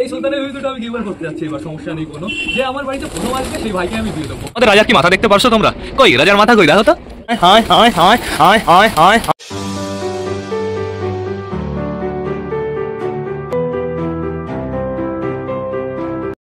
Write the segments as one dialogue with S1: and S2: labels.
S1: এই সুলতানের ভিডিওটা আমি গিভওয়ে করতে যাচ্ছি এবার, সমস্যা নেই কোনো। যে আমার বাড়িতে প্রথম আসবে সেই ভাইকে আমি দিয়ে দেবো। আমাদের রাজার কি মাথা দেখতে পারছো তোমরা? কই রাজার মাথা কই, দেখো তো। হায় হায় হায় হায় হায় হায়।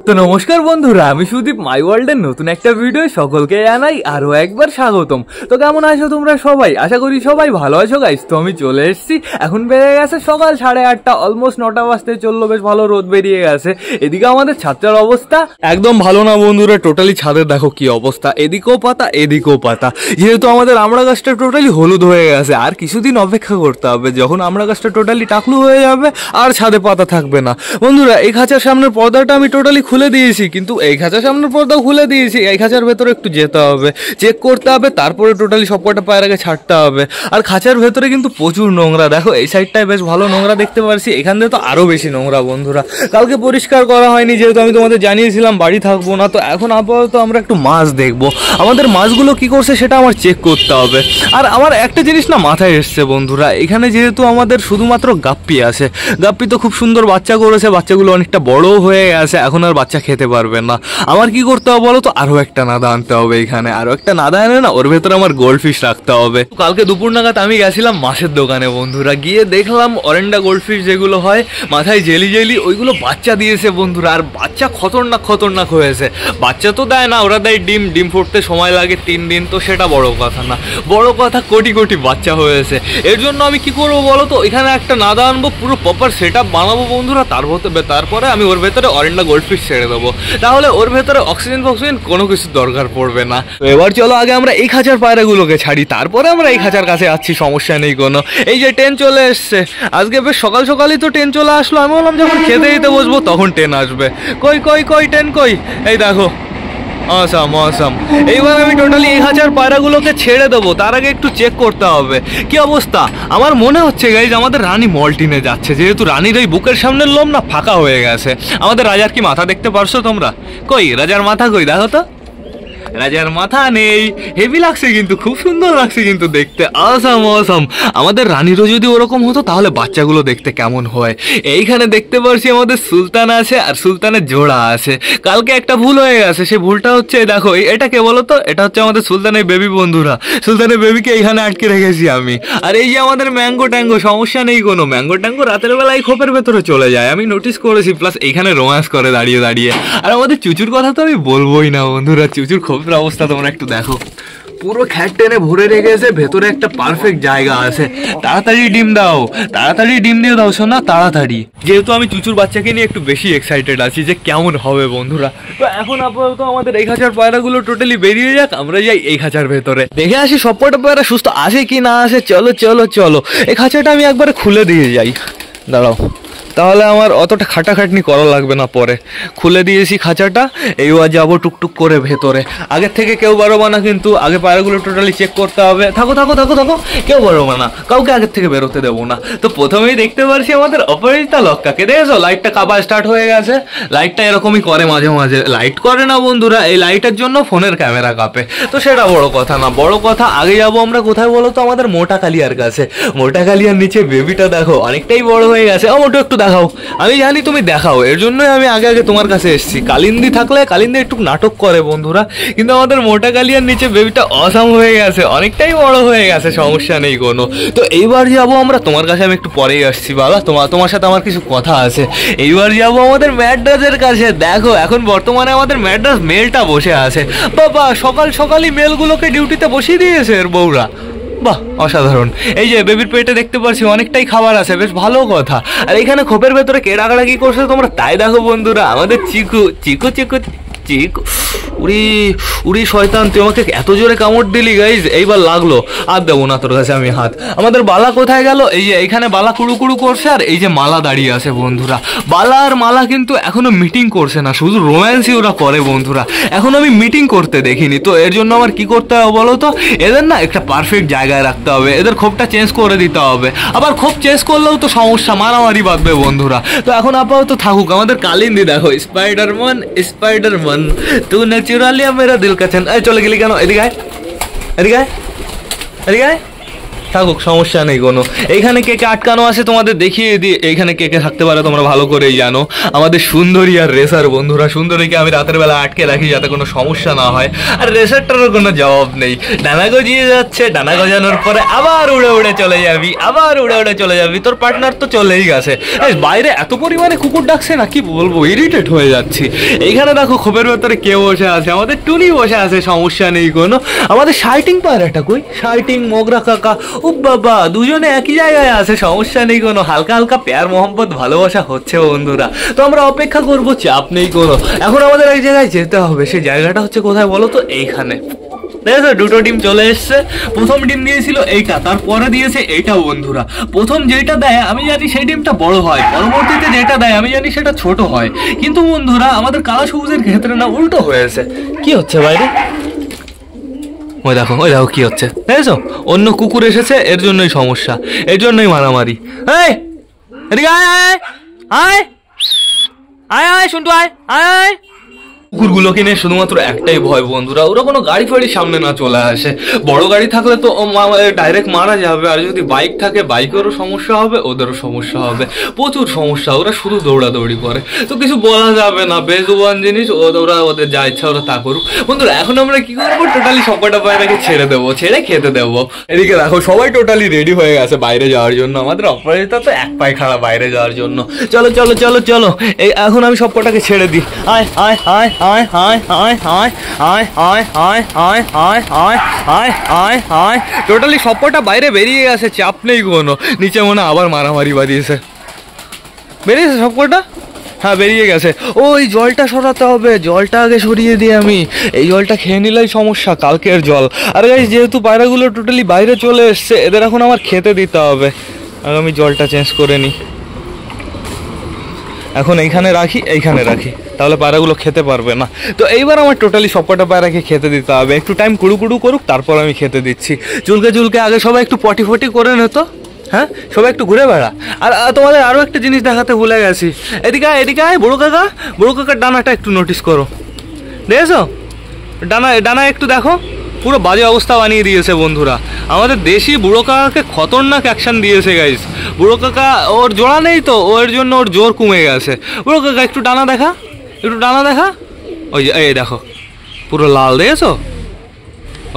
S1: তো নমস্কার বন্ধুরা, আমি সুদীপ মাই ওয়ার্ল্ডের নতুন একটা ভিডিও সকলকে জানাই আরো একবার স্বাগতম। তো কেমন আছো তোমরা সবাই? আশা করি সবাই ভালো আছো গাইস। তো আমি চলে এসেছি, এখন বেড়ে গেছে সকাল 8:30, অলমোস্ট 9টা বাজতে চললো, বেশ ভালো রোদ বেরিয়ে গেছে। এদিকে আমাদের ছাত্রের অবস্থা একদম ভালো না বন্ধুরা, টোটালি ছাদের দেখো কি অবস্থা, এদিকেও পাতা এদিকেও পাতা। যেহেতু আমাদের আমড়া গাছটা টোটালি হলুদ হয়ে গেছে, আর কিছুদিন অপেক্ষা করতে হবে, যখন আমড়া গাছটা টোটালি টাকলু হয়ে যাবে আর ছাদে পাতা থাকবে না। বন্ধুরা এই খাঁচার সামনের পর্দাটা আমি টোটালি খুলে দিয়েছি, কিন্তু এই খাঁচার সামনের পর্দাও খুলে দিয়েছি। এই খাঁচার ভেতরে একটু যেতে হবে, চেক করতে হবে, তারপরে টোটালি সব কটা পায়ের আগে ছাড়তে হবে। আর খাঁচার ভেতরে কিন্তু প্রচুর নোংরা, দেখো এই সাইডটায় বেশ ভালো নোংরা দেখতে পাচ্ছি, এখান থেকে তো আরও বেশি নোংরা বন্ধুরা। কালকে পরিষ্কার করা হয়নি, যেহেতু আমি তোমাদের জানিয়েছিলাম বাড়ি থাকবো না। তো এখন আপাতত আমরা একটু মাছ দেখবো, আমাদের মাছগুলো কি করছে সেটা আমার চেক করতে হবে। আর আমার একটা জিনিস না মাথায় এসছে বন্ধুরা, এখানে যেহেতু আমাদের শুধুমাত্র গাপ্পি আছে, গাপ্পি তো খুব সুন্দর বাচ্চা করেছে, বাচ্চাগুলো অনেকটা বড়ও হয়ে গেছে, এখন আর বাচ্চা খেতে পারবে না। আমার কি করতে হবে বলো তো, আরো একটা নাদা আনতে হবে, এখানে আরো একটা নাদা এনে না ওর ভেতরে আমার গোল্ড ফিশ রাখতে হবে। কালকে দুপুর নাগাদ আমি গেছিলাম মাছের দোকানে বন্ধুরা, গিয়ে দেখলাম অরেন্ডা গোল্ড ফিশ যেগুলো হয় মাথায় জেলি জেলি, ওইগুলো বাচ্চা দিয়েছে বন্ধুরা। আর বাচ্চা খতরনাক খতরনাক হয়েছে। বাচ্চা তো দেয় না, ওরা দেয় ডিম, ডিম ফুটতে সময় লাগে 3 দিন, তো সেটা বড় কথা না, বড় কথা কোটি কোটি বাচ্চা হয়েছে। এর জন্য আমি কি করবো বলো তো, এখানে একটা নাদা আনবো, পুরো প্রপার সেট আপ বানাবো বন্ধুরা, তারপরে আমি ওর ভেতরে অরেন্ডা গোল্ড ফিশ ছেড়ে দেবো, তাহলে ওর ভেতরে অক্সিজেন ফক্সিজেন কোনো কিছু দরকার পড়বে না। তো এবার চলো আগে আমরা এই খাঁচার পায়রাগুলোকে ছাড়ি, তারপরে আমরা এই খাঁচার কাছে আসছি, সমস্যা নেই কোনো। এই যে ট্রেন চলে এসছে, আজকে বেশ সকাল সকালই তো ট্রেন চলে আসলো। আমি বললাম যখন খেতে দিতে বসবো তখন ট্রেন আসবে। কই কই কই ট্রেন কই, এই দেখো। Awesome awesome. এইবার আমি টোটালি এই খাঁচার পায়রাগুলোকে ছেড়ে দেবো, তার আগে একটু চেক করতে হবে কি অবস্থা। আমার মনে হচ্ছে গাইজ আমাদের রানী মল্টিনে যাচ্ছে, যেহেতু রানীর ওই বুকের সামনের লোম না ফাঁকা হয়ে গেছে। আমাদের রাজার কি মাথা দেখতে পারছো তোমরা? কই রাজার মাথা কই, দেখো তো। রাজার মাথা নেই, হেভি লাগছে কিন্তু, খুব সুন্দর লাগছে কিন্তু দেখতে, অসাম অসাম। আমাদের রানীরও যদি ওরকম হতো তাহলে বাচ্চাগুলো দেখতে কেমন হয়। এইখানে দেখতে পাচ্ছি আমাদের সুলতান আছে আর সুলতানের জোড়া আছে। কালকে একটা ভুল হয়ে গেছে, সেই ভুলটা হচ্ছে দেখো, এটা কে বলো তো, এটা হচ্ছে আমাদের সুলতানের বেবি বন্ধুরা। সুলতানের বেবিকে এইখানে আটকে রেখেছি আমি। আর এই যে আমাদের ম্যাঙ্গো ট্যাঙ্গো, সমস্যা নেই কোনো, ম্যাঙ্গো ট্যাঙ্গো রাতের বেলায় খোপের ভেতরে চলে যায়, আমি নোটিস করেছি, প্লাস এইখানে রোম্যান্স করে দাঁড়িয়ে দাঁড়িয়ে। আর আমাদের চুচুর কথা তো আমি বলবোই না বন্ধুরা, চুচুর খোপের অবস্থা তোমরা একটু দেখো, পুরো খ্যাট টেনে ভরে রেখেছে, ভেতরে একটা পারফেক্ট জায়গা আছে। তাড়াতাড়ি ডিম দাও, তাড়াতাড়ি ডিম দিয়ে দাও সোনা, তাড়াতাড়ি। যেহেতু আমি চুচুর বাচ্চাকে নিয়ে একটু বেশি এক্সাইটেড আছি যে কেমন হবে বন্ধুরা। তো এখন আপাতত আমাদের এই খাঁচার পায়রাগুলো টোটালি বেরিয়ে যাক, আমরা যাই এই খাঁচার ভেতরে, দেখে আসি সবকটা পায়রা সুস্থ আছে কি না আছে। চলো চলো চলো, এই খাঁচাটা আমি একবারে খুলে দিয়ে যাই, দাঁড়াও, তাহলে আমার অতটা খাটাখাটনি করা লাগবে না। পরে খুলে দিয়েছি খাঁচাটা, এইবার যাবো টুকটুক করে ভেতরে। আগের থেকে কেউ বেরোবা না কিন্তু, আগে পায়রাগুলো টোটালি চেক করতে হবে। থাকো থাকো থাকো থাকো, কেউ বেরোবা না, কাউকে আগের থেকে বেরোতে দেবো না। তো প্রথমেই দেখতে পাচ্ছি আমাদের অপরাজিতা লক্কাকে, দেখেছো লাইটটা কাবা স্টার্ট হয়ে গেছে। লাইটটা এরকমই করে মাঝে মাঝে, লাইট করে না বন্ধুরা, এই লাইটের জন্য ফোনের ক্যামেরা কাঁপে। তো সেটা বড় কথা না, বড় কথা আগে যাবো আমরা কোথায় বলো তো, আমাদের মোটা কালিয়ার কাছে। মোটা কালিয়ার নিচে বেবিটা দেখো অনেকটাই বড় হয়ে গেছে। ও মোটো একটু দেখাও, আমি জানি তুমি দেখাও, এর জন্যই আমি আগে আগে তোমার কাছে এসেছি। কালিন্দি থাকলে, কালিন্দি একটু নাটক করে বন্ধুরা, কিন্তু আমাদের মোটা কালিয়ার নিচে বেবিটা অসাম হয়ে গেছে, অনেকটাই বড় হয়ে গেছে, সমস্যা নেই কোনো। তো এইবার যাবো আমরা তোমার কাছে, আমি একটু পরেই আসছি বাবা, তোমার সাথে আমার কিছু কথা আছে। এইবার যাবো আমাদের ম্যাড্রাসের কাছে, দেখো এখন বর্তমানে আমাদের ম্যাড্রাস মেলটা বসে আছে। বাবা সকাল সকালই মেলগুলোকে ডিউটিতে বসিয়ে দিয়েছে এর বউরা, বাহ অসাধারণ। এই যে বেবির পেটে দেখতে পাচ্ছি অনেকটাই খাবার আছে, বেশ ভালো কথা। আর এখানে খোপের ভেতরে কে রাগারাগি করছে তোমরা তাই দেখো বন্ধুরা, আমাদের চিকু চিকু চিকু চিকু। উড়ি উড়ি শয়তান, তুই আমাকে এত জোরে কামড় দিলি গাইজ, এইবার লাগলো, আর দেবো না তোর কাছে আমি হাত। আমাদের বালা কোথায় গেল? এই যে এইখানে বালা কুড়ু কুড়ু করছে, আর এই যে মালা দাঁড়িয়ে আছে বন্ধুরা। বালা আর মালা কিন্তু এখনো মিটিং করছে না, শুধু রোম্যান্সই ওরা করে বন্ধুরা, এখন আমি মিটিং করতে দেখিনি। তো এর জন্য আমার কি করতে হবে বলো তো, এদের না একটা পারফেক্ট জায়গায় রাখতে হবে, এদের খোপটা চেঞ্জ করে দিতে হবে। আবার খোপ চেঞ্জ করলেও তো সমস্যা, মারামারি বাঁধবে বন্ধুরা। তো এখন আপাতত থাকুক আমাদের কালিন্দি, দেখো স্পাইডারম্যান স্পাইডারম্যান তু নে চুরা লিয়া মেরা দিল কা চैन। চলে গেলি কেন? এদিকে আয়, এদিকে আয়, এদিকে আয়, থাকুক, সমস্যা নেই কোনো। এইখানে কে কে আটকানো আছে তোমাদের দেখিয়ে দিই। এইখানে কে কে থাকতে পারে তোমরা ভালো করেই জানো। আমাদের সুন্দরী আর রেসার বন্ধুরা। সুন্দরীকে আমি রাতের বেলা আটকে রাখি যাতে কোনো সমস্যা না হয়, আর রেসারটারও কোনো জবাব নেই। ডানা গজিয়ে যাচ্ছে, ডানা গজানোর পরে আবার উড়ে উড়ে চলে যাবি, আবার উড়ে উড়ে চলে যাবি। তোর পার্টনার তো চলেই গেছে। বাইরে এত পরিমাণে কুকুর ডাকছে না, কি বলবো, ইরিটেট হয়ে যাচ্ছি। এইখানে দেখো খোপের ভেতরে কেউ বসে আছে, আমাদের টুনি বসে আছে, সমস্যা নেই কোনো। আমাদের শার্টিং পায়রাটা কই? শার্টিং, মোগরা কাকা, ও বাবা, দুজনে একই জায়গায় আছে, সমস্যা নেই কোনো। হালকা হালকা প্যার মোহাম্মত ভালোবাসা হচ্ছে বন্ধুরা। তো আমরা অপেক্ষা করবো, চাপ নেই কোনো। এখন আমাদের এক জায়গায় যেতে হবে। সেই জায়গাটা হচ্ছে কোথায় বলো তো? এইখানে দেখো দুটো ডিম চলে এসছে। প্রথম ডিম দিয়েছিল এইটা, তারপরে দিয়েছে এইটা বন্ধুরা। প্রথম যেটা দেয় আমি জানি সেই ডিমটা বড় হয়, পরবর্তীতে যেটা দেয় আমি জানি সেটা ছোট হয়। কিন্তু বন্ধুরা আমাদের কালা সবুজের ক্ষেত্রে না উল্টো হয়েছে। কি হচ্ছে বাইরে? ওই দেখো, ওই দেখো কি হচ্ছে, দেখেছো? অন্য কুকুর এসেছে, এর জন্যই সমস্যা, এর জন্যই মারামারি। এই এদিকে আয়, আয় আয় আয় আয়, শুনটু আয় আয়। কুকুরগুলোকে নিয়ে শুধুমাত্র একটাই ভয় বন্ধুরা, ওরা কোনো গাড়ি ফাড়ির সামনে না চলে আসে। বড় গাড়ি থাকলে তো ডাইরেক্ট মারা যাবে, আর যদি বাইক থাকে বাইকেরও সমস্যা হবে, ওদেরও সমস্যা হবে, প্রচুর সমস্যা। ওরা শুধু দৌড়াদৌড়ি করে, তো কিছু বলা যাবে না, বেজুবান জিনিস। ওরা ওদের যা ইচ্ছা ওরা তা করুক বন্ধুরা। এখন আমরা কি করবো? টোটালি সবকটা পায়রাকে ছেড়ে দেবো, ছেড়ে খেতে দেবো। এদিকে দেখো সবাই টোটালি রেডি হয়ে গেছে বাইরে যাওয়ার জন্য। আমাদের অপারেটর তো এক পায়ে খাড়া বাইরে যাওয়ার জন্য। চলো চলো চলো চলো, এই এখন আমি সবকটাকে ছেড়ে দিই। আয় আয় আয় আয় আয় আয় আয় আয় আয় আয় আয় আয় আয় আয় আয় আয়। টোটালি সবকটা বাইরে বেরিয়ে গেছে, চাপ নেই কোনো। নিচে মনে আবার মারামারি বাঁধিয়েছে। বেরিয়েছে সবকটা? হ্যাঁ বেরিয়ে গেছে। ওই জলটা সরাতে হবে, জলটা আগে সরিয়ে দিই আমি। এই জলটা খেয়ে নিলেই সমস্যা, কালকের জল। আর গাইস যেহেতু পায়রাগুলো টোটালি বাইরে চলে এসছে, এদের এখন আমার খেতে দিতে হবে। আর আমি জলটা চেঞ্জ করে নিই। এখন এইখানে রাখি, এইখানে রাখি, তাহলে পায়রাগুলো খেতে পারবে না। তো এইবার আমার টোটালি সবকটা পায়রাকে খেতে দিতে হবে। একটু টাইম কুড়ু কুড়ু করুক, তারপর আমি খেতে দিচ্ছি। চুলকে চুলকে আগে সবাই একটু পটি ফটি করে নিত। হ্যাঁ সবাই একটু ঘুরে বেড়া। আর তোমাদের আরও একটা জিনিস দেখাতে ভুলে গেছি। এদিকে আয়, এদিকে আয়। বড়ো কাকা, বড়ো কাকার ডানাটা একটু নোটিস করো, দেখেছো? ডানা ডানা একটু দেখো, পুরো বাজে অবস্থা বানিয়ে দিয়েছে বন্ধুরা। আমাদের দেশি বুড়ো কাকাকে খতরনাক অ্যাকশন দিয়েছে গাইস। বুড়ো কাকা ওর জোড়া নেই তো, ওর জন্য ওর জোর কমে গেছে। বুড়ো কাকা একটু ডানা দেখা, একটু ডানা দেখা। ওই যে এই দেখো পুরো লাল, দেখেছো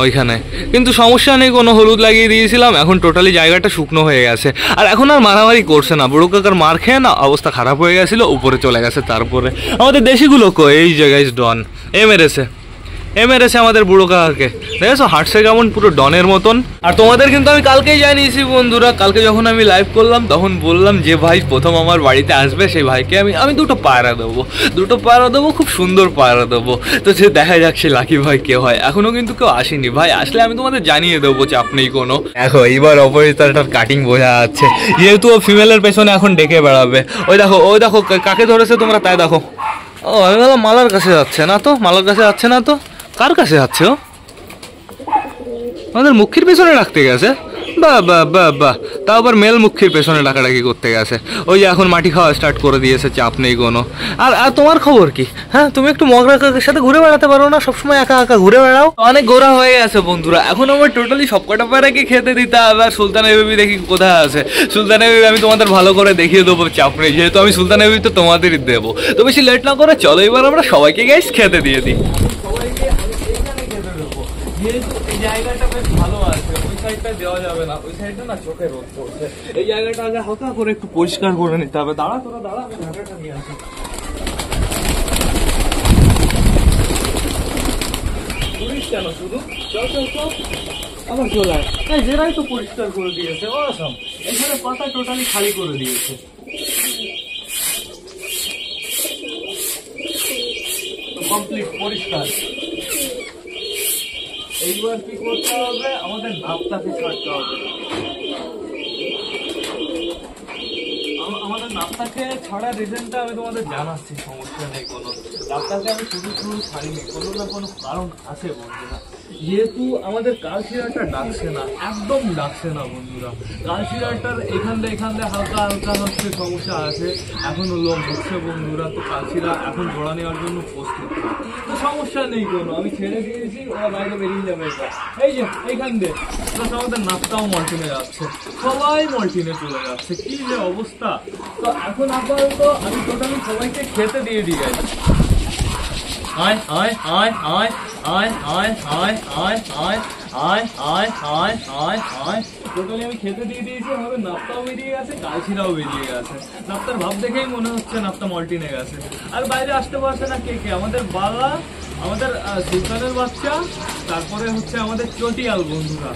S1: ওইখানে? কিন্তু সমস্যা নেই কোনো, হলুদ লাগিয়ে দিয়েছিলাম, এখন টোটালি জায়গাটা শুকনো হয়ে গেছে। আর এখন আর মারামারি করছে না। বুড়ো কাকার মার খেয়ে না অবস্থা খারাপ হয়ে গেছিলো, উপরে চলে গেছে। তারপরে আমাদের দেশিগুলো কই? এই যে গাইস ডন মেরেছে, মেরেছে আমাদের বুড়ো কাকাকে, দেখেছো? হাঁটছে কেমন, পুরো ডনের মতন। আর তোমাদের কিন্তু আমি কালকেই জানিয়েছি বন্ধুরা। কালকে যখন আমি লাইভ করলাম তখন বললাম যে ভাই প্রথম আমার বাড়িতে আসবে সেই ভাইকে আমি দুটো পায়রা দেবো, দুটো পায়রা দেবো, খুব সুন্দর পায়রা দেবো। তো সে দেখা যাক সে লাকি ভাই কে হয়। এখনো কিন্তু কেউ আসেনি ভাই, আসলে আমি তোমাদের জানিয়ে দেবো, চাপ নেই কোনো। দেখো এইবার অপরিচিতাটার কাটিং বোঝা যাচ্ছে, যেহেতু ও ফিমেলের পেছনে এখন ডেকে বেড়াবে। ওই দেখো, ওই দেখো কাকে ধরেছে তোমরা, তাই দেখো। ও আমি বললাম মালার কাছে যাচ্ছে না তো, মালার কাছে যাচ্ছে না তো, কার কাছে যাচ্ছে ও? আমাদের মুখির পেছনে রাখতে গেছে। বাহ বাহ বাহ বাহ, তাও আবার মেল মুখির পেছনে ডাকাডাকি করতে গেছে। ওই যে এখন মাটি খাওয়া স্টার্ট করে দিয়েছে, চাপ নেই কোনো। আর তোমার খবর কি? হ্যাঁ তুমি একটু মগরা কাকের সাথে ঘুরে বেড়াতে পারো না? সবসময় একা একা ঘুরে বেড়াও। অনেক গোড়া হয়ে গেছে বন্ধুরা। এখন আমার টোটালি সবকটা পায়রাকে খেতে দিতে হবে। আর সুলতানের বেবি দেখি কোথায় আছে। সুলতানের বেবি আমি তোমাদের ভালো করে দেখিয়ে দেবো, চাপ নেই। যেহেতু আমি সুলতানের বেবি তো তোমাদেরই দেবো। তো বেশি লেট না করে চলো এবার আমরা সবাইকে গাইস খেতে দিয়ে দিই। যেহেতু এই জায়গাটা বেশ ভালো আছে, ওই সাইডটা দেওয়া যাবে না, ওই সাইডটা না চোখে রোদ পড়ছে। এই জায়গাটা আগে হালকা করে একটু পরিষ্কার করে নিতে হবে। দাঁড়া তোরা দাঁড়া, আমি ঢাকাটা নিয়ে আসি। কেন শুধু চল চল চল, আবার চলে আয়। যেরাই তো পরিষ্কার করে দিয়েছে, ওরকম এখানে পাতা টোটালি খালি করে দিয়েছে। কমপ্লিট পরিষ্কার। এইবার কি করতে হবে? আমাদের নাপটাকে ছাড়তে হবে। আমাদের নাপটাকে ছাড়ার রিজনটা আমি তোমাদের জানাচ্ছি, সমস্যা নেই কোনো। নাপটাকে আমি শুধু শুধু ছাড়িনি, কোনো না কোনো কারণ আছে বন্ধুরা। যেহেতু আমাদের কালশিরাটা ডাকছে না, একদম ডাকছে না বন্ধুরা। কালশিরাটার এখান দিয়ে হালকা হালকা হচ্ছে সমস্যা আছে, এখনো লোম হচ্ছে বন্ধুরা। তো কালশিরা এখন জোড়া নেওয়ার জন্য প্রস্তুত, তো সমস্যা নেই কোনো, আমি ছেড়ে দিয়েছি, ওরা বাইরে বেরিয়ে যাবে। এই যে এইখান দিয়ে প্লাস আমাদের নাকটাও মল্টিনে যাচ্ছে, সবাই মল্টিনে চলে যাচ্ছে, কি যে অবস্থা। তো এখন আপাতত আমি টোটালি সবাইকে খেতে দিয়ে দিই। আয় আয় আয় আয় আয় আয় আয় আয় আয় আয় আয় আয় আয় আয় টোটালি আমি খেতে দিয়ে দিয়েছি। আমাদের নাপটাও বেরিয়ে গেছে, কালশিরাও বেরিয়ে গেছে। নাপটার ভাব দেখেই মনে হচ্ছে নাপটা মল্টিনে গেছে। আর বাইরে আসতে পারছে না কে কে? আমাদের বালা, আমাদের সুলতানের বাচ্চা, তারপরে হচ্ছে আমাদের চটিয়াল বন্ধুরা।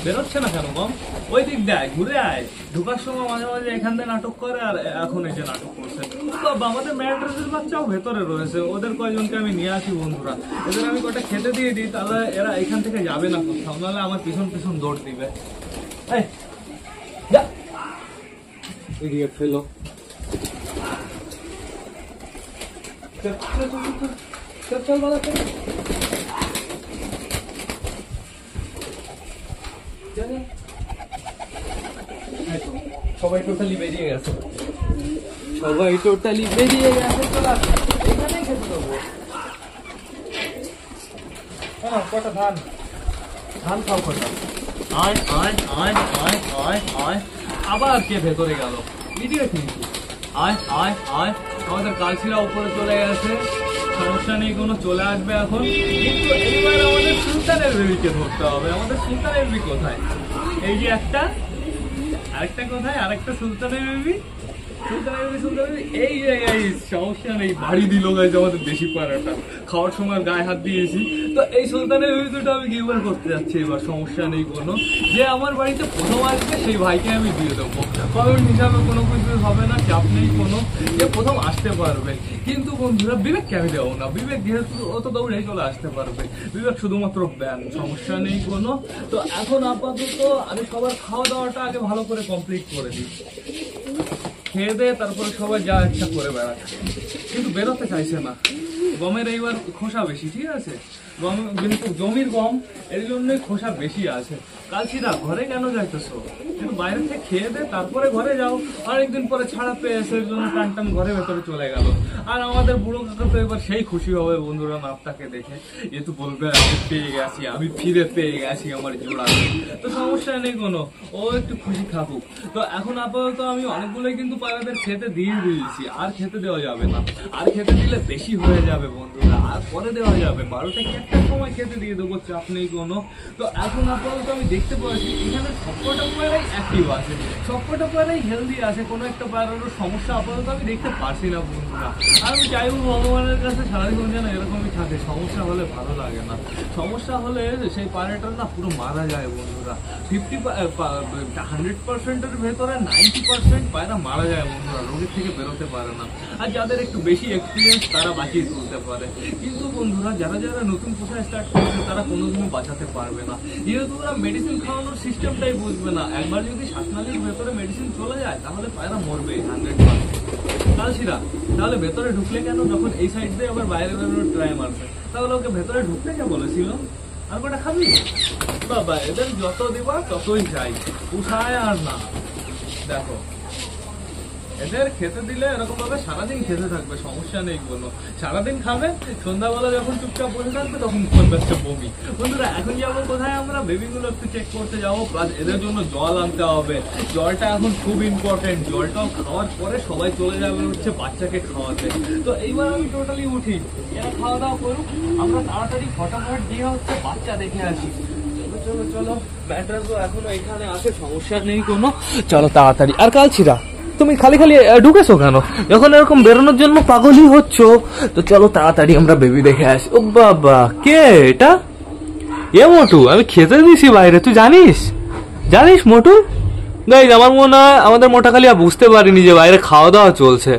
S1: বেরোচ্ছে না কেন কম? ওই দিক দেয়, ঘুরে আয়। ঢোকার সময় মাঝে মাঝে এখান থেকে নাটক করে, আর এখন এই যে নাটক করছে। বাবা, আমাদের ম্যাড্রেসের বাচ্চাও ভেতরে রয়েছে, ওদের কয়জনকে আমি নিয়ে আসি বন্ধুরা। এদের আমি কটা খেতে দিয়ে দিই, তাহলে এরা এখান থেকে যাবে না কোথাও, নাহলে আমার পিছন পিছন দৌড় দিবে। ইডিয়েট ফেলো। চল বাবা, সবাই টোটালি বেরিয়ে গেছে, সবাই টোটালি বেরিয়ে গেছে। এখানে খেতে দেবো। হ্যাঁ, কটা ধান খাও কটা। আয় আয় আয় আয় আয় আয়। আবার কে ভেতরে গেল? ইডিয়েট কিন্তু। আয় আয় আয়। আমাদের কালশিরা উপরে চলে গেছে, সমস্যা নেই কোনো, চলে আসবে এখন। কিন্তু এইবার আমাদের সুলতানের বেবিকে ধরতে হবে। আমাদের সুলতানের বেবি কোথায়? এই যে একটা, আরেকটা কোথায়? আরেকটা সুলতানের বেবি, এই সমস্যা নেই। বাড়ি দিল গাইজ আমাদের দেশি পায়রাটা, খাওয়ার সময় গায়ে হাত দিয়েছি। তো এই সুলতানের বেবি দুটো আমি গিভার করতে যাচ্ছি এবার, সমস্যা নেই কোনো। যে আমার বাড়িতে প্রথম আসবে সেই ভাইকে আমি দিয়ে দেবো, কমেন্ট হিসাবে কোনো কিছু হবে না, চাপ নেই কোনো, যে প্রথম আসতে পারবে। কিন্তু বন্ধুরা বিবেককে আমি দেবো না, বিবেক যেহেতু অত দৌড়ে চলে আসতে পারবে, বিবেক শুধুমাত্র ব্যান, সমস্যা নেই কোনো। তো এখন আপাতত আমি সবার খাওয়া দাওয়াটা আগে ভালো করে কমপ্লিট করে দিই, খেয়ে দেয়, তারপরে সবাই যা ইচ্ছা করে বেড়াচ্ছে। কিন্তু বেরোতে চাইছে না, গমের এইবার খোসা বেশি, ঠিক আছে, গম কিন্তু জমির গম, এর জন্যই খোসা বেশি আছে। কালশিরা ঘরে কেন যাইতেছো? কিন্তু বাইরে থেকে খেয়ে দে, তারপরে ঘরে যাও। অনেকদিন পরে ছাড়া পেয়েছে, এর জন্য টান টান ঘরে ভেতরে চলে গেল। আর আমাদের বুড়ো কাকা তো এবার সেই খুশি হবে বন্ধুরা নাপটাকে দেখে, যেহেতু বলবে আমি পেয়ে গেছি, আমি ফিরে পেয়ে গেছি আমার জোড়া। তো সমস্যা নেই কোনো, ও একটু খুশি থাকুক। তো এখন আপাতত আমি অনেকগুলোই কিন্তু পায়রাদের খেতে দিয়ে দিয়েছি, আর খেতে দেওয়া যাবে না। আর খেতে দিলে বেশি হয়ে যাবে বন্ধুরা, আর পরে দেওয়া যাবে। 12টা কি একটার সময় খেতে দিয়ে দেবো, চাপ নেই কোনো। তো এখন আপাতত আমি দেখতে পাচ্ছি এখানে সবকটা পায়রাই অ্যাক্টিভ আছে, সবকটা পায়রাই হেলদি আছে, কোনো একটা পায়রারও সমস্যা আপাতত আমি দেখতে পারছি না বন্ধুরা। আর আমি চাইবো ভগবানের কাছে সারাদিন যেন এরকমই থাকে, সমস্যা হলে ভালো লাগে না। সমস্যা হলে সেই পায়রাটা না পুরো মারা যায় বন্ধুরা। 100%-এর ভেতরে 90% পায়রা মারা যায় বন্ধুরা, রোগের থেকে বেরোতে পারে না। আর যাদের একটু বেশি এক্সপিরিয়েন্স তারা বাঁচিয়ে তুলতে পারে, কিন্তু বন্ধুরা যারা যারা নতুন পোষা স্টার্ট করছে তারা কোনোদিনও বাঁচাতে পারবে না, যেহেতু ওরা মেডিসিন খাওয়ানোর সিস্টেমটাই বুঝবে না। একবার যদি শ্বাসনালীর ভেতরে মেডিসিন চলে যায় তাহলে পায়রা মরবে 100%। কালশিরা তাহলে ভেতরে ঢুকলে কেন? যখন এই সাইড দিয়ে আবার বাইরে বেরোনোর ট্রাই মারছে, তাহলে ওকে ভেতরে ঢুকতে কে বলেছিল? আর কটা খাবি? বাবা, এদের যত দিবা ততই চাই, উঠায় আর না। দেখো এদের খেতে দিলে এরকম ভাবে সারাদিন খেতে থাকবে, সমস্যা নেই কোনো, সারাদিন খাবে। সন্ধ্যাবেলা যখন চুপচাপ বসে থাকবে তখন করবে হচ্ছে বমি। বন্ধুরা এখন যাবো কোথায়? আমরা বেবিগুলো একটু চেক করতে যাবো, প্লাস এদের জন্য জল আনতে হবে। জলটা এখন খুব ইম্পর্টেন্ট, জলটাও খাওয়ার পরে সবাই চলে যাবে হচ্ছে বাচ্চাকে খাওয়াতে। তো এইবার আমি টোটালি উঠি, এরা খাওয়া দাওয়া করুক, আমরা তাড়াতাড়ি ফটাফট দিয়ে হচ্ছে বাচ্চা দেখে আসি। চলো চলো, ব্যাটারও এখনো এখানে আছে, সমস্যা নেই কোনো, চলো তাড়াতাড়ি। আর কালশিরা তুমি খালি খালি ঢুকেছো কেন? যখন এরকম বেরোনোর জন্য পাগলই হচ্ছ, তো চলো তাড়াতাড়ি আমরা বেবি দেখে আসি। ও বাবা, কে এটা? এ মোটু, আমি খেতে দিছি বাইরে, তুই জানিস? জানিস মোটু? গাইজ আমার মনে হয় আমাদের মোটা খালি বুঝতে পারিনি যে বাইরে খাওয়া দাওয়া চলছে।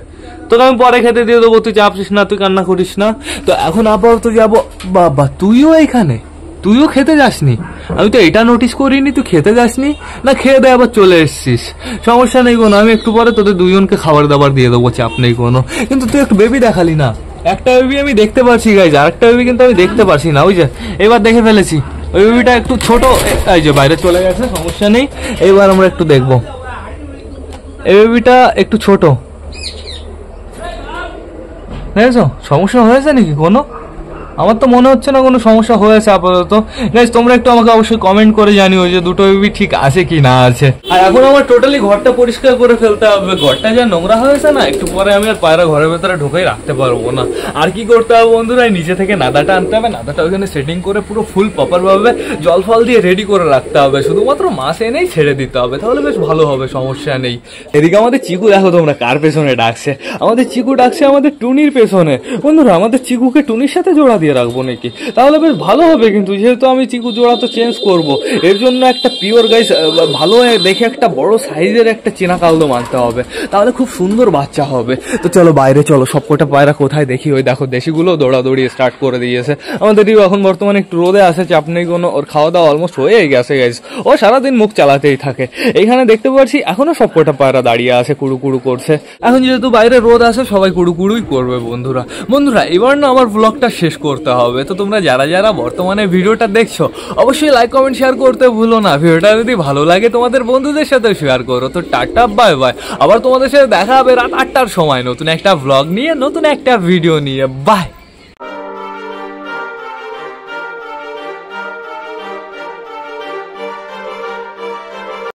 S1: তোকে আমি পরে খেতে দিয়ে দেবো, তুই চাপিস না, তুই কান্না করিস না। তো এখন আপাতত যাবো। বাবা, তুইও এখানে? তুইও খেতে যাসনি? আমি তো এটা নোটিস করিনি তুই খেতে যাসনি। না খেয়ে দেয় আবার চলে এসছিস, সমস্যা নেই কোনো, আমি একটু পরে তোদের দুজনকে খাবার দাবার দিয়ে দেবো, চাপ নেই কোনো। কিন্তু তুই একটু বেবি দেখালি না, একটা বেবি আমি দেখতে পাচ্ছি গাইজ, আরেকটা বেবি কিন্তু আমি দেখতে পাচ্ছি না। ওই যে এবার দেখে ফেলেছি, ওই বেবিটা একটু ছোট, এই যে বাইরে চলে গেছে, সমস্যা নেই। এবার আমরা একটু দেখবো, এই বেবিটা একটু ছোট, দেখেছো সমস্যা হয়েছে নাকি কোনো? আমার তো মনে হচ্ছে না কোনো সমস্যা হয়েছে আপাতত। গাইস তোমরা একটু আমাকে অবশ্যই কমেন্ট করে জানিও যে দুটো বেবি ঠিক আছে কি না আছে। আর এখন আমার টোটালি ঘরটা পরিষ্কার করে ফেলতে হবে, ঘরটা যা নোংরা হয়েছে না, একটু পরে আমি আর পায়রা ঘরের ভেতরে ঢুকেই রাখতে পারবো না। আর কি করতে হবে বন্ধুরা, নিচে থেকে নাদাটা আনতে হবে, নাদাটা ওইখানে সেটিং করে পুরো ফুল প্রপার ভাবে জল ফল দিয়ে রেডি করে রাখতে হবে, শুধুমাত্র মাছ এনেই ছেড়ে দিতে হবে, তাহলে বেশ ভালো হবে, সমস্যা নেই। এদিকে আমাদের চিকু দেখো তোমরা কার পেছনে ডাকছে, আমাদের চিকু ডাকছে আমাদের টুনির পেছনে। বন্ধুরা আমাদের চিকুকে টুনির সাথে জোড়া দিয়ে রাখবো নাকি, তাহলে বেশ ভালো হবে। কিন্তু যেহেতু আমি চিকু জোড়া তো চেঞ্জ করব, এর জন্য একটা পিওর গাইস ভালো দেখে একটা বড় সাইজের একটা চীনা কালদম আনতে হবে, তাহলে খুব সুন্দর বাচ্চা হবে। তো চলো বাইরে চলো, সবকটা পায়রা কোথায় দেখি। ওই দেখো দেশিগুলো দৌড়াদৌড়ি স্টার্ট করে দিয়েছে। আমাদের এখন বর্তমানে একটু রোদে আছে, চাপ নেই কোনো, ওর খাওয়া দাওয়া অলমোস্ট হয়ে গেছে গাইস, ও সারাদিন মুখ চালাতেই থাকে। এইখানে দেখতে পাচ্ছি এখনো সবকটা পায়রা দাঁড়িয়ে আছে, কুড়ু কুড়ু করছে। এখন যেহেতু বাইরে রোদ আছে সবাই কুড়ু কুড়ুই করবে। বন্ধুরা এবার না আমার ব্লগটা শেষ করতে হবে। তো তোমরা যারা যারা বর্তমানে ভিডিওটা দেখছো অবশ্যই লাইক কমেন্ট শেয়ার করতে ভুলো না। ভিডিওটা যদি ভালো লাগে তোমাদের বন্ধুদের সাথে শেয়ার করো। তো টাটা বাই বাই, আবার তোমাদের সাথে দেখা হবে রাত 8টার সময় নতুন একটা ব্লগ নিয়ে, নতুন একটা ভিডিও নিয়ে। বাই।